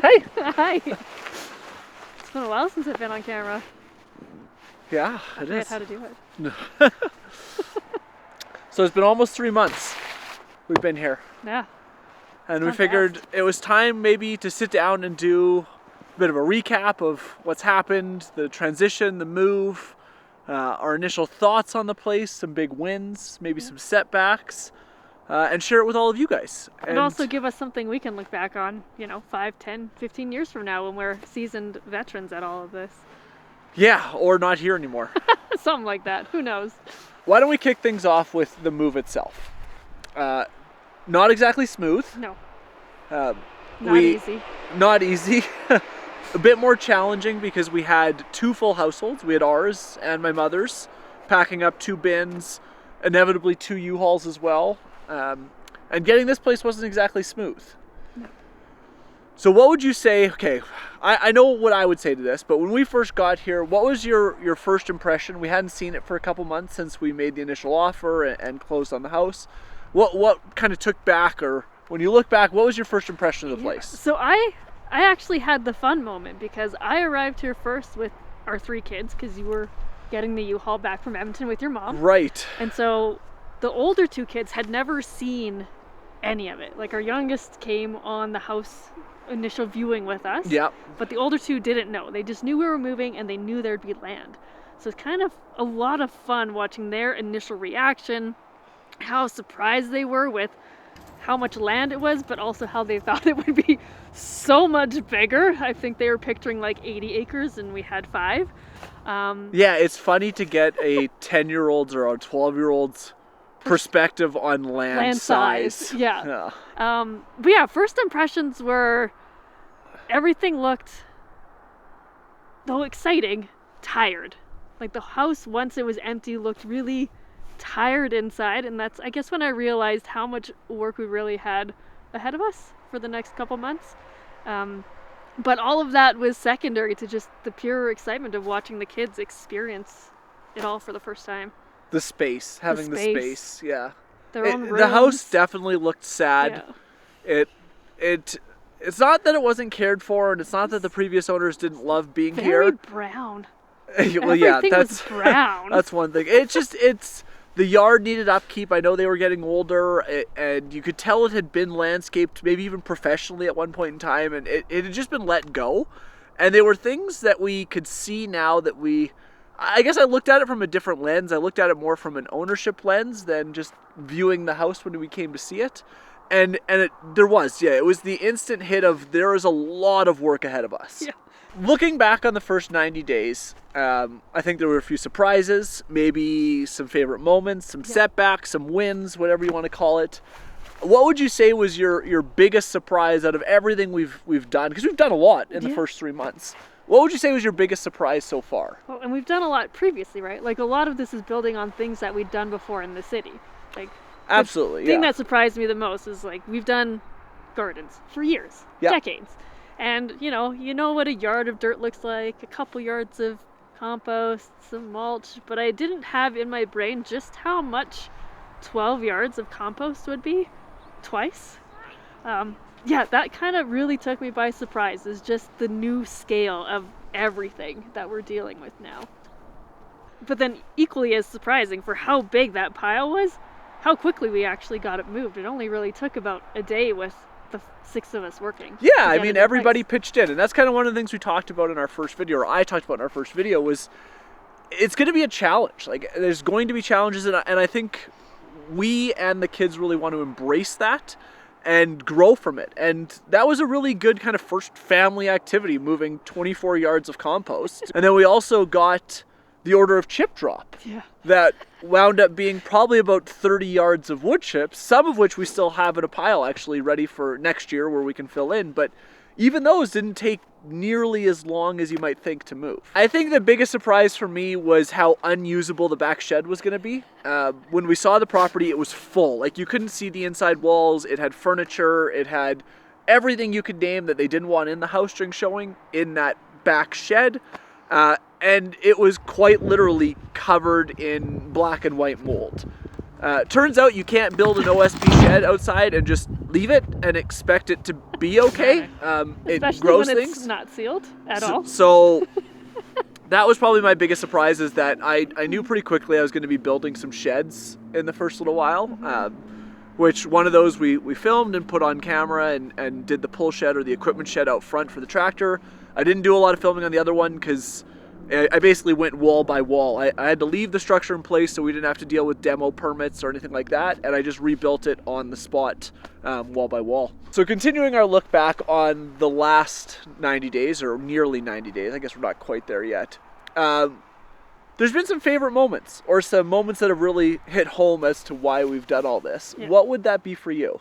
Hey! Hi. It's been a while since I've been on camera. Yeah, I it forget is. how to do it. So it's been almost 3 months we've been here. Yeah. And It's we gone figured fast. it was time maybe to sit down and do a bit of a recap of what's happened, the transition, the move, our initial thoughts on the place, some big wins, maybe some setbacks, and share it with all of you guys. And also give us something we can look back on, 5, 10, 15 years from now when we're seasoned veterans at all of this. Yeah, or not here anymore. Something like that. Who knows? Why don't we kick things off with the move itself? Not exactly smooth. No. Uh, Not easy. Not easy. A bit more challenging because we had 2 full households. We had ours and my mother's, packing up 2 bins, inevitably 2 U-Hauls as well. And getting this place wasn't exactly smooth. No. So what would you say, okay, I know what I would say to this, but when we first got here, what was your first impression? We hadn't seen it for a couple months since we made the initial offer and closed on the house. What kind of took back, or when you look back, what was your first impression of the place? So I actually had the fun moment because I arrived here first with our 3 kids because you were getting the U-Haul back from Edmonton with your mom. Right. And so the older 2 kids had never seen any of it. Like our youngest came on the house initial viewing with us. Yeah. But the older 2 didn't know. They just knew we were moving and they knew there'd be land. So it's kind of a lot of fun watching their initial reaction, how surprised they were with how much land it was, but also how they thought it would be so much bigger. I think they were picturing like 80 acres and we had 5. Yeah, it's funny to get a 10-year-old's or a 12-year-old's perspective on land size. Yeah. But yeah, first impressions were everything looked, though exciting, tired. Like the house, once it was empty, looked really tired inside, and that's, I guess, when I realized how much work we really had ahead of us for the next couple months. But all of that was secondary to just the pure excitement of watching the kids experience it all for the first time. The space, having the space, yeah. Their own rooms. The house definitely looked sad. Yeah. It's not that it wasn't cared for, and it's not that the previous owners didn't love being Very here. brown. Well, yeah, Everything was brown. That's one thing. It's the yard needed upkeep. I know they were getting older, and you could tell it had been landscaped, maybe even professionally at one point in time, and it had just been let go. And they were things that we could see now that I guess I looked at it from a different lens. I looked at it more from an ownership lens than just viewing the house when we came to see it. And it was the instant hit of there is a lot of work ahead of us. Yeah. Looking back on the first 90 days, I think there were a few surprises, maybe some favorite moments, some setbacks, some wins, whatever you want to call it. What would you say was your biggest surprise out of everything we've done? Because we've done a lot in the first 3 months. What would you say was your biggest surprise so far? Well, and we've done a lot previously, right? Like a lot of this is building on things that we'd done before in the city. Like Absolutely, the thing that surprised me the most is like we've done gardens for years, decades. And you know what a yard of dirt looks like, a couple yards of compost, some mulch, but I didn't have in my brain just how much 12 yards of compost would be twice. That kind of really took me by surprise, is just the new scale of everything that we're dealing with now. But then equally as surprising for how big that pile was, how quickly we actually got it moved. It only really took about a day with the 6 of us working. Yeah, I mean, everybody pitched in, and that's kind of one of the things we talked about in our first video, or I talked about in our first video, was it's going to be a challenge. Like, there's going to be challenges, and I think we and the kids really want to embrace that and grow from it. And that was a really good kind of first family activity, moving 24 yards of compost. And then we also got the order of chip drop. Yeah. That wound up being probably about 30 yards of wood chips, some of which we still have in a pile actually ready for next year where we can fill in. But even those didn't take nearly as long as you might think to move. I think the biggest surprise for me was how unusable the back shed was going to be. When we saw the property, it was full. Like, you couldn't see the inside walls. It had furniture. It had everything you could name that they didn't want in the house during showing in that back shed. And it was quite literally covered in black and white mold. Turns out you can't build an OSB shed outside and just leave it and expect it to be okay. It Especially grows when things. it's not sealed at all. So that was probably my biggest surprise, is that I knew pretty quickly I was going to be building some sheds in the first little while. Which one of those we filmed and put on camera and did the pull shed or the equipment shed out front for the tractor. I didn't do a lot of filming on the other one because I basically went wall by wall. I had to leave the structure in place so we didn't have to deal with demo permits or anything like that, and I just rebuilt it on the spot, wall by wall. So continuing our look back on the last 90 days, or nearly 90 days, I guess we're not quite there yet. There's been some favorite moments, or some moments that have really hit home as to why we've done all this. Yeah. What would that be for you?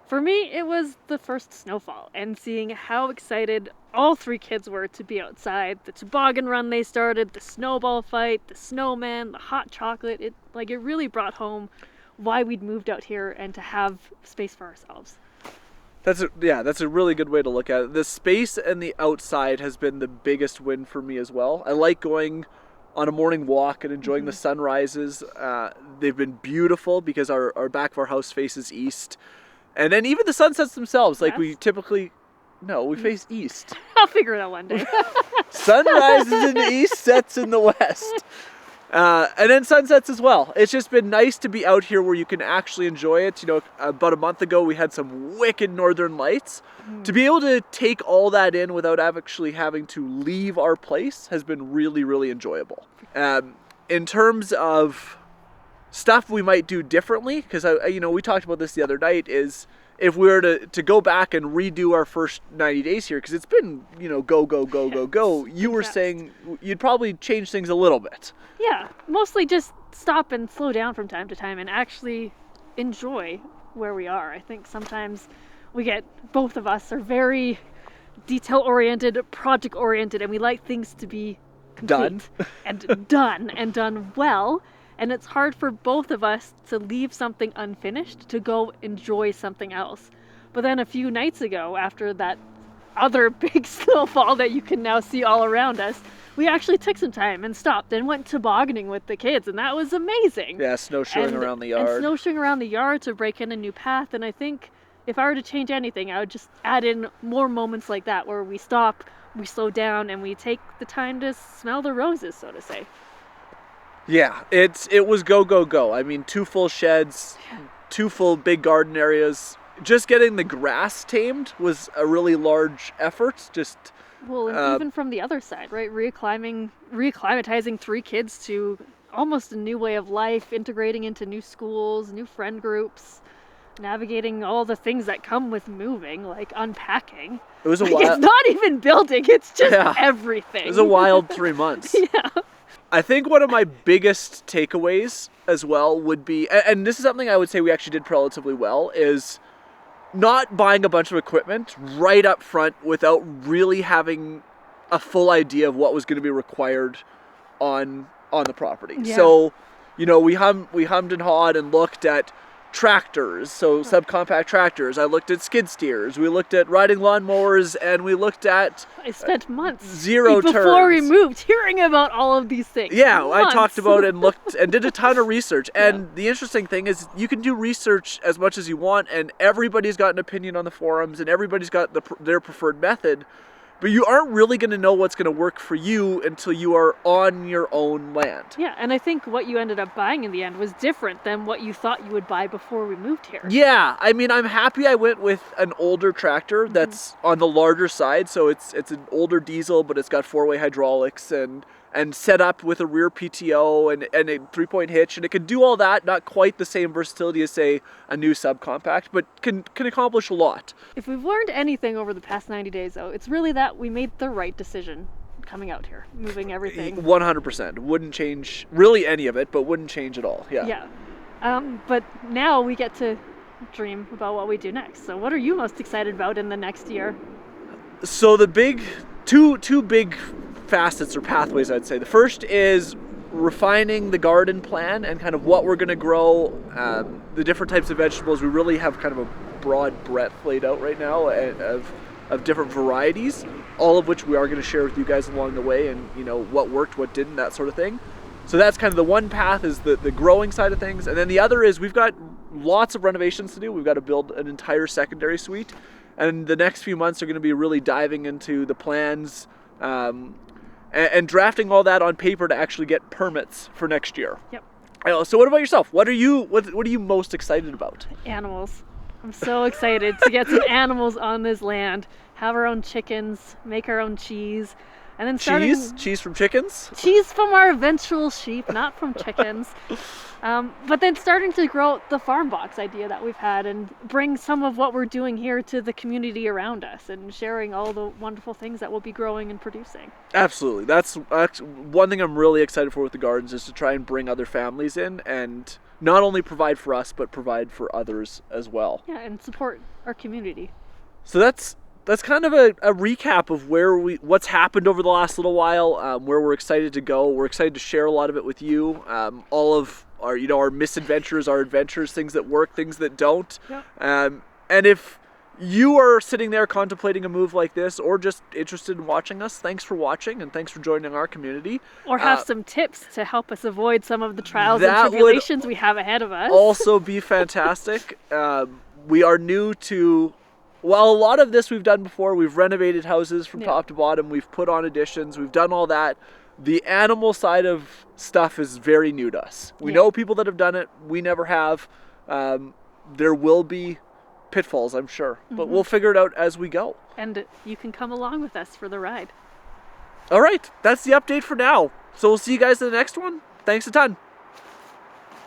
For me, it was the first snowfall and seeing how excited all 3 kids were to be outside. The toboggan run they started, the snowball fight, the snowman, the hot chocolate. It really brought home why we'd moved out here and to have space for ourselves. That's a really good way to look at it. The space and the outside has been the biggest win for me as well. I like going on a morning walk and enjoying the sunrises. They've been beautiful because our back of our house faces east. And then even the sunsets themselves, like we typically, we face east. I'll figure it out one day. Sun rises in the east, sets in the west. And then sunsets as well. It's just been nice to be out here where you can actually enjoy it. About a month ago, we had some wicked northern lights. To be able to take all that in without actually having to leave our place has been really, really enjoyable. In terms of stuff we might do differently, because we talked about this the other night, is if we were to go back and redo our first 90 days here, because it's been go, you were saying you'd probably change things a little bit. Yeah, mostly just stop and slow down from time to time and actually enjoy where we are. I think sometimes both of us are very detail oriented, project oriented, and we like things to be complete and done well. And it's hard for both of us to leave something unfinished to go enjoy something else. But then a few nights ago, after that other big snowfall that you can now see all around us, we actually took some time and stopped and went tobogganing with the kids, and that was amazing. Yeah, snowshoeing around the yard. And snowshoeing around the yard to break in a new path. And I think if I were to change anything, I would just add in more moments like that where we stop, we slow down, and we take the time to smell the roses, so to say. Yeah, it was go. I mean, 2 full sheds, 2 full big garden areas. Just getting the grass tamed was a really large effort. And even from the other side, right? Reacclimatizing 3 kids to almost a new way of life, integrating into new schools, new friend groups, navigating all the things that come with moving, like unpacking. It was it's not even building, it's just everything. It was a wild 3 months. Yeah. I think one of my biggest takeaways as well would be, and this is something I would say we actually did relatively well, is not buying a bunch of equipment right up front without really having a full idea of what was going to be required on the property. Yeah. So, we hummed and hawed and looked at tractors, so subcompact tractors. I looked at skid steers. We looked at riding lawnmowers, and we looked at. I spent months zero before turns. we moved hearing about all of these things. Yeah, months. I talked about it and looked and did a ton of research. And the interesting thing is, you can do research as much as you want, and everybody's got an opinion on the forums, and everybody's got their preferred method. But you aren't really going to know what's going to work for you until you are on your own land. Yeah, and I think what you ended up buying in the end was different than what you thought you would buy before we moved here. Yeah, I mean, I'm happy I went with an older tractor that's on the larger side. So it's an older diesel, but it's got 4-way hydraulics and set up with a rear PTO and a 3-point hitch. And it can do all that, not quite the same versatility as, say, a new subcompact, but can accomplish a lot. If we've learned anything over the past 90 days, though, it's really that we made the right decision coming out here, moving everything. 100%. Wouldn't change really any of it, but wouldn't change at all. Yeah. Yeah. But now we get to dream about what we do next. So what are you most excited about in the next year? So the two big facets or pathways, I'd say. The first is refining the garden plan and kind of what we're going to grow, the different types of vegetables. We really have kind of a broad breadth laid out right now of different varieties, all of which we are going to share with you guys along the way, and what worked, what didn't, that sort of thing. So that's kind of the one path, is the growing side of things. And then the other is we've got lots of renovations to do. We've got to build an entire secondary suite, and the next few months are going to be really diving into the plans and drafting all that on paper to actually get permits for next year. Yep. So what about yourself? What are you most excited about? Animals. I'm so excited to get some animals on this land, have our own chickens, make our own cheese, and then cheese from chickens? Cheese from our eventual sheep, not from chickens. But then starting to grow the farm box idea that we've had and bring some of what we're doing here to the community around us and sharing all the wonderful things that we'll be growing and producing. Absolutely. That's one thing I'm really excited for with the gardens, is to try and bring other families in and not only provide for us, but provide for others as well. Yeah, and support our community. So that's kind of a recap of what's happened over the last little while, where we're excited to go. We're excited to share a lot of it with you. All of our misadventures, our adventures, things that work, things that don't. Yep. And if you are sitting there contemplating a move like this, or just interested in watching us, thanks for watching and thanks for joining our community. Or have some tips to help us avoid some of the trials and tribulations we have ahead of us. Also be fantastic. We are new to... Well, a lot of this we've done before. We've renovated houses from top to bottom. We've put on additions. We've done all that. The animal side of stuff is very new to us. We know people that have done it. We never have. There will be pitfalls, I'm sure. But we'll figure it out as we go. And you can come along with us for the ride. All right. That's the update for now. So we'll see you guys in the next one. Thanks a ton.